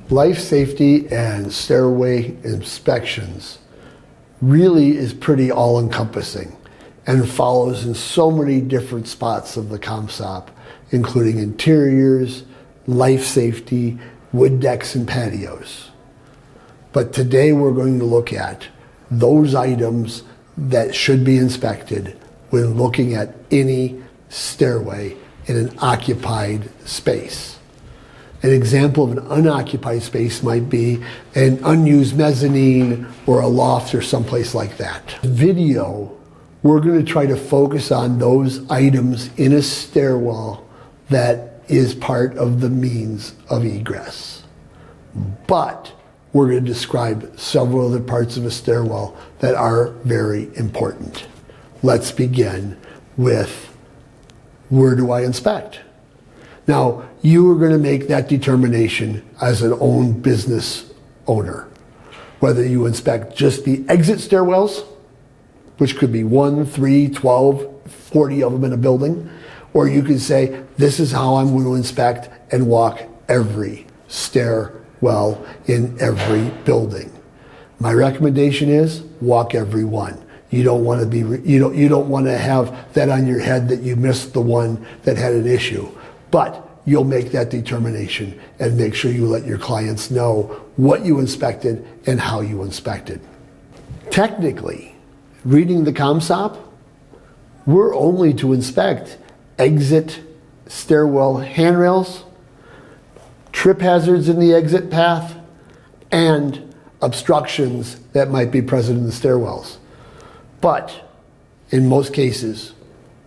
Life safety and stairway inspections really is pretty all-encompassing and follows in so many different spots of the CompSop, including interiors, life safety, wood decks, and patios. But today we're going to look at those items that should be inspected when looking at any stairway in an occupied space. An example of an unoccupied space might be an unused mezzanine or a loft or someplace like that. Video, we're going to try to focus on those items in a stairwell that is part of the means of egress. But we're going to describe several other parts of a stairwell that are very important. Let's begin with, where do I inspect? Now, you are going to make that determination as an own business owner. Whether you inspect just the exit stairwells, which could be 1, 3, 12, 40 of them in a building, or you could say, this is how I'm going to inspect and walk every stairwell in every building. My recommendation is walk every one. You don't want to be, you don't want to have that on your head that you missed the one that had an issue. But you'll make that determination and make sure you let your clients know what you inspected and how you inspected. Technically, reading the CompSop, we're only to inspect exit stairwell handrails, trip hazards in the exit path, and obstructions that might be present in the stairwells. But in most cases,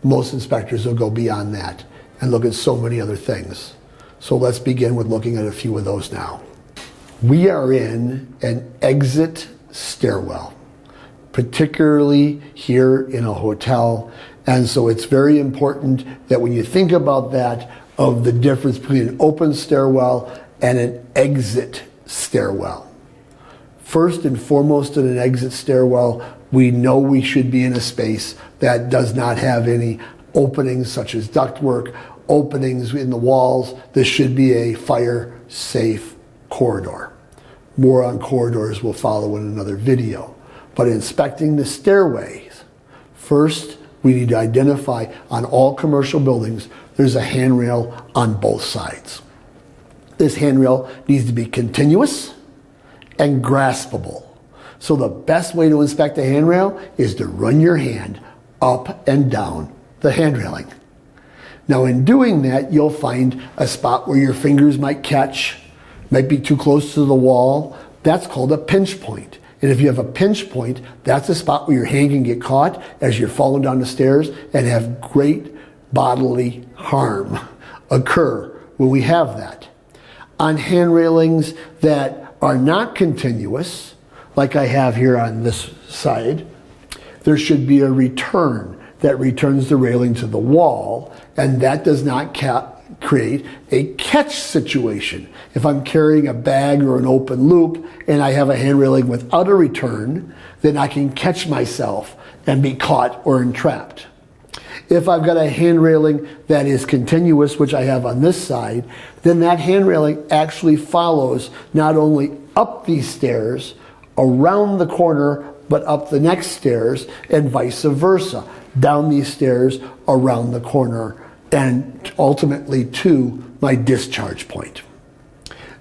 most inspectors will go beyond that and look at so many other things. So let's begin with looking at a few of those now. We are in an exit stairwell, particularly here in a hotel. And so it's very important that when you think about that, of the difference between an open stairwell and an exit stairwell. First and foremost, in an exit stairwell, we know we should be in a space that does not have any openings such as ductwork, openings in the walls. This should be a fire-safe corridor. More on corridors will follow in another video. But inspecting the stairways, first we need to identify on all commercial buildings there's a handrail on both sides. This handrail needs to be continuous and graspable. So the best way to inspect a handrail is to run your hand up and down the handrailing. Now in doing that, you'll find a spot where your fingers might catch, might be too close to the wall. That's called a pinch point. And if you have a pinch point, that's a spot where your hand can get caught as you're falling down the stairs and have great bodily harm occur when we have that. On hand railings that are not continuous, like I have here on this side, there should be a return that returns the railing to the wall, and that does not create a catch situation. If I'm carrying a bag or an open loop and I have a hand railing without a return, then I can catch myself and be caught or entrapped. If I've got a hand railing that is continuous, which I have on this side, then that hand railing actually follows not only up these stairs, around the corner, but up the next stairs, and vice versa, down these stairs, around the corner, and ultimately to my discharge point.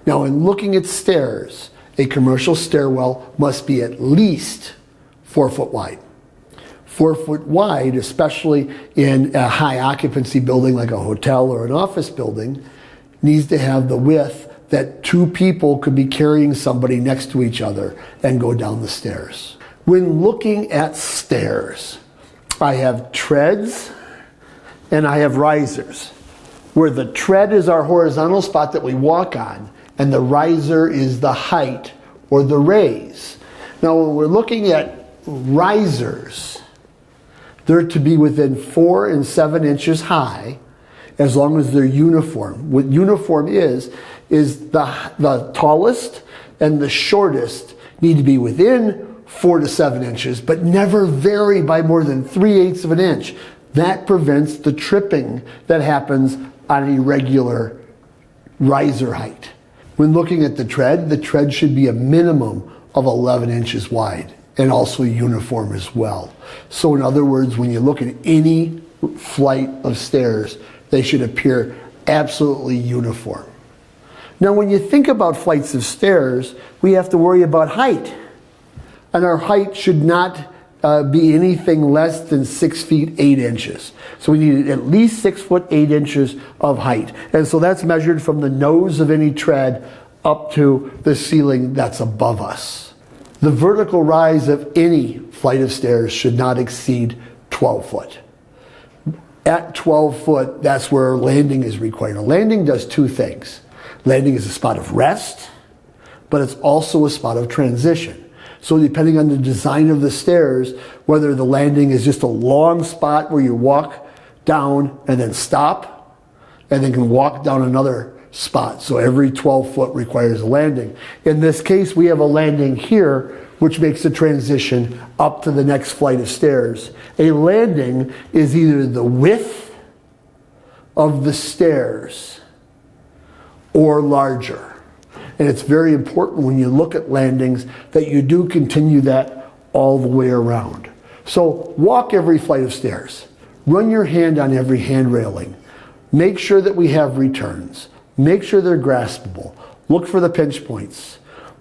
Now in looking at stairs, a commercial stairwell must be at least 4 foot wide. 4 foot wide, especially in a high occupancy building like a hotel or an office building, needs to have the width that 2 people could be carrying somebody next to each other and go down the stairs. When looking at stairs, I have treads and I have risers, where the tread is our horizontal spot that we walk on, and the riser is the height or the raise. Now when we're looking at risers, they're to be within 4 and 7 inches high, as long as they're uniform. What uniform is the tallest and the shortest need to be within 4 to 7 inches, but never vary by more than 3/8 of an inch. That prevents the tripping that happens on an irregular riser height. When looking at the tread should be a minimum of 11 inches wide and also uniform as well. So in other words, when you look at any flight of stairs, they should appear absolutely uniform. Now, when you think about flights of stairs, we have to worry about height. And our height should not be anything less than 6 feet 8 inches. So we need at least 6 foot 8 inches of height. And so that's measured from the nose of any tread up to the ceiling that's above us. The vertical rise of any flight of stairs should not exceed 12 foot. At 12 foot, that's where landing is required. A landing does two things. Landing is a spot of rest, but it's also a spot of transition. So depending on the design of the stairs, whether the landing is just a long spot where you walk down and then stop, and then can walk down another spot. So every 12 foot requires a landing. In this case, we have a landing here, which makes the transition up to the next flight of stairs. A landing is either the width of the stairs or larger. And it's very important when you look at landings that you do continue that all the way around. So walk every flight of stairs. Run your hand on every hand railing. Make sure that we have returns. Make sure they're graspable. Look for the pinch points.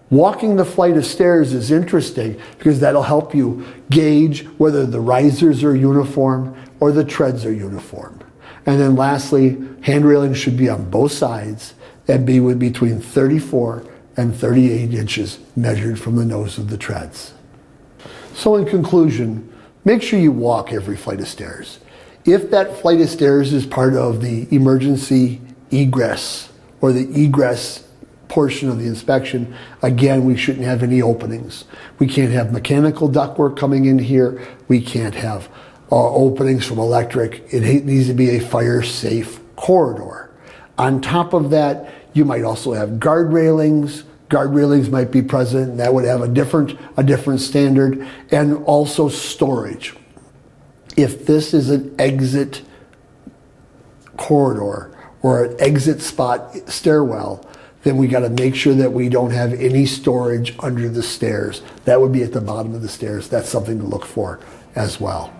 Walking the flight of stairs is interesting because that'll help you gauge whether the risers are uniform or the treads are uniform. And then lastly, hand railings should be on both sides and be between 34 and 38 inches measured from the nose of the treads. So in conclusion, make sure you walk every flight of stairs. If that flight of stairs is part of the emergency egress or the egress portion of the inspection, again, we shouldn't have any openings. We can't have mechanical ductwork coming in here. We can't have openings from electric. It needs to be a fire-safe corridor. On top of that, you might also have guard railings. Guard railings might be present, and that would have a different standard, and also storage. If this is an exit corridor or an exit spot stairwell, then we got to make sure that we don't have any storage under the stairs. That would be at the bottom of the stairs. That's something to look for as well.